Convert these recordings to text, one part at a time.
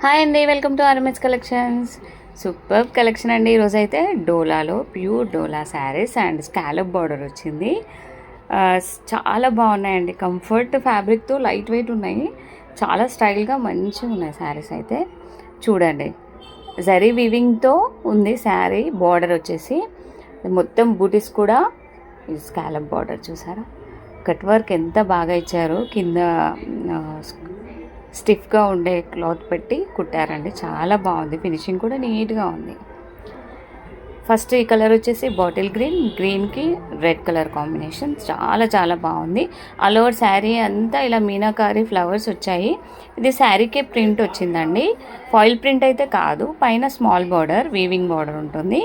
Hi అండి, welcome to RMS collections. Super collection అండి. ఈరోజు అయితే డోలాలో pure dola saris and scallop border వచ్చింది. చాలా బాగున్నాయండి. కంఫర్ట్ ఫ్యాబ్రిక్తో లైట్ వెయిట్ ఉన్నాయి. చాలా స్టైల్గా మంచిగా ఉన్నాయి శారీస్ అయితే. చూడండి, జరీ వీవింగ్తో ఉంది శారీ. బార్డర్ వచ్చేసి మొత్తం బూటీస్ కూడా స్కాలప్ బార్డర్ చూసారా. కట్ వర్క్ ఎంత బాగా ఇచ్చారు. కింద స్టిఫ్గా ఉండే క్లాత్ పెట్టి కుట్టారండి. చాలా బాగుంది. ఫినిషింగ్ కూడా నీట్గా ఉంది. ఫస్ట్ ఈ కలర్ వచ్చేసి బాటిల్ గ్రీన్కి రెడ్ కలర్ కాంబినేషన్ చాలా చాలా బాగుంది. ఆల్ ఓవర్ శారీ అంతా ఇలా మీనాకారి ఫ్లవర్స్ వచ్చాయి. ఇది శారీకే ప్రింట్ వచ్చిందండి. ఫాయిల్ ప్రింట్ అయితే కాదు. పైన స్మాల్ బార్డర్ వీవింగ్ బార్డర్ ఉంటుంది.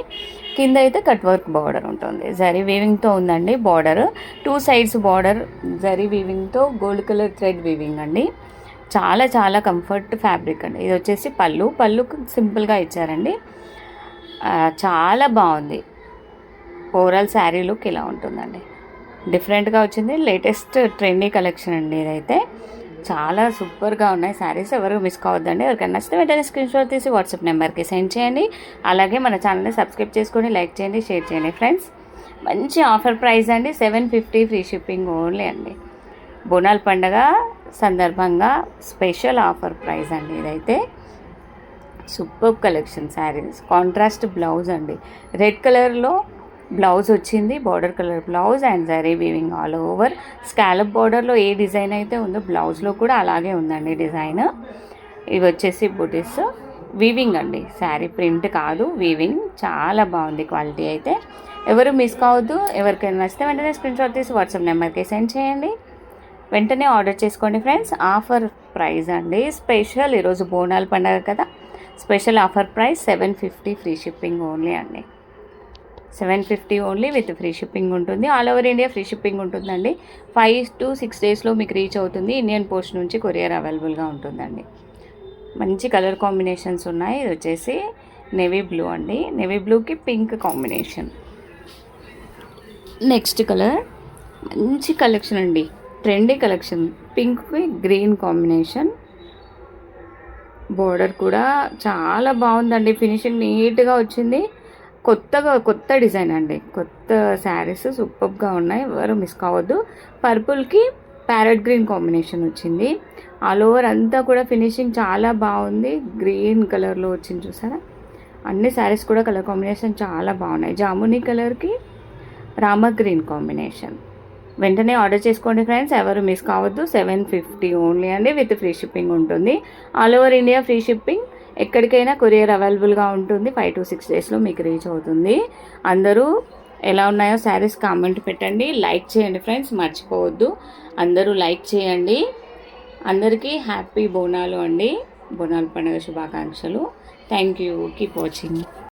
కింద అయితే కట్ వర్క్ బార్డర్ ఉంటుంది. జరీ వీవింగ్తో ఉందండి బార్డర్. 2 సైడ్స్ బార్డర్ జరీ వీవింగ్తో గోల్డ్ కలర్ థ్రెడ్ వీవింగ్ అండి. చాలా చాలా కంఫర్ట్ ఫ్యాబ్రిక్ అండి. ఇది వచ్చేసి పళ్ళుకు సింపుల్గా ఇచ్చారండి. చాలా బాగుంది. ఓవరాల్ శారీ లుక్ ఇలా ఉంటుందండి. డిఫరెంట్గా వచ్చింది. లేటెస్ట్ ట్రెండీ కలెక్షన్ అండి. ఇదైతే చాలా సూపర్గా ఉన్నాయి శారీస్. ఎవరు మిస్ కావద్దండి. ఎవరికైనా నచ్చితే వెంటనే స్క్రీన్ షాట్ తీసి వాట్సాప్ నెంబర్కి సెండ్ చేయండి. అలాగే మన ఛానల్ని సబ్స్క్రైబ్ చేసుకొని లైక్ చేయండి, షేర్ చేయండి ఫ్రెండ్స్. మంచి ఆఫర్ ప్రైస్ అండి. 750 ఫ్రీ షిప్పింగ్ ఓన్లీ అండి. బోనాల పండగ సందర్భంగా స్పెషల్ ఆఫర్ ప్రైస్ అండి. ఇదైతే super collection saris. Contrast blouse అండి. రెడ్ కలర్లో బ్లౌజ్ వచ్చింది. Border colour blouse and zari weaving all over. Scallop బార్డర్లో ఏ డిజైన్ అయితే ఉందో బ్లౌజ్లో కూడా అలాగే ఉందండి డిజైన్. ఇవి వచ్చేసి బుటీస్ వీవింగ్ అండి. శారీ ప్రింట్ కాదు, వీవింగ్. చాలా బాగుంది క్వాలిటీ అయితే. ఎవరు మిస్ కావద్దు. ఎవరికైనా నచ్చితే వెంటనే స్క్రీన్ షాట్ తీసి వాట్సాప్ నెంబర్కి సెండ్ చేయండి. వెంటనే ఆర్డర్ చేసుకోండి ఫ్రెండ్స్. ఆఫర్ ప్రైస్ అండి. స్పెషల్ ఈరోజు బోనాల పండుగ కదా. Special offer price 750 free shipping only అండి. 750 ఓన్లీ విత్ ఫ్రీ షిప్పింగ్ ఉంటుంది. All over India free shipping ఉంటుందండి. 5 to 6 డేస్లో మీకు రీచ్ అవుతుంది. ఇండియన్ పోస్ట్ నుంచి కొరియర్ అవైలబుల్గా ఉంటుందండి. మంచి కలర్ కాంబినేషన్స్ ఉన్నాయి. ఇది వచ్చేసి నేవీ బ్లూ అండి. నేవీ బ్లూకి పింక్ కాంబినేషన్. నెక్స్ట్ కలర్ మంచి కలెక్షన్ అండి. Trendy collection. పింక్కి గ్రీన్ కాంబినేషన్. బోర్డర్ కూడా చాలా బాగుందండి. ఫినిషింగ్ నీట్గా వచ్చింది. కొత్త డిజైన్ అండి. కొత్త శారీస్ సూపర్గా ఉన్నాయి. ఎవరు మిస్ కావద్దు. పర్పుల్కి ప్యారెట్ గ్రీన్ కాంబినేషన్ వచ్చింది. ఆల్ ఓవర్ అంతా కూడా ఫినిషింగ్ చాలా బాగుంది. గ్రీన్ కలర్లో వచ్చింది చూసారా. అన్ని శారీస్ కూడా కలర్ కాంబినేషన్ చాలా బాగున్నాయి. జామునీ కలర్కి రామ గ్రీన్ కాంబినేషన్. వెంటనే ఆర్డర్ చేసుకోండి ఫ్రెండ్స్. ఎవరు మిస్ కావద్దు. 750 ఓన్లీ అండి విత్ ఫ్రీ షిప్పింగ్ ఉంటుంది. All over India free shipping. ఎక్కడికైనా కొరియర్ అవైలబుల్గా ఉంటుంది. 5 to 6 డేస్లో మీకు రీచ్ అవుతుంది. అందరూ ఎలా ఉన్నాయో శారీస్ కామెంట్ పెట్టండి. లైక్ చేయండి ఫ్రెండ్స్, మర్చిపోవద్దు. అందరూ లైక్ చేయండి. అందరికీ హ్యాపీ బోనాలు అండి. బోనాల పండుగ శుభాకాంక్షలు. Thank you. Keep watching.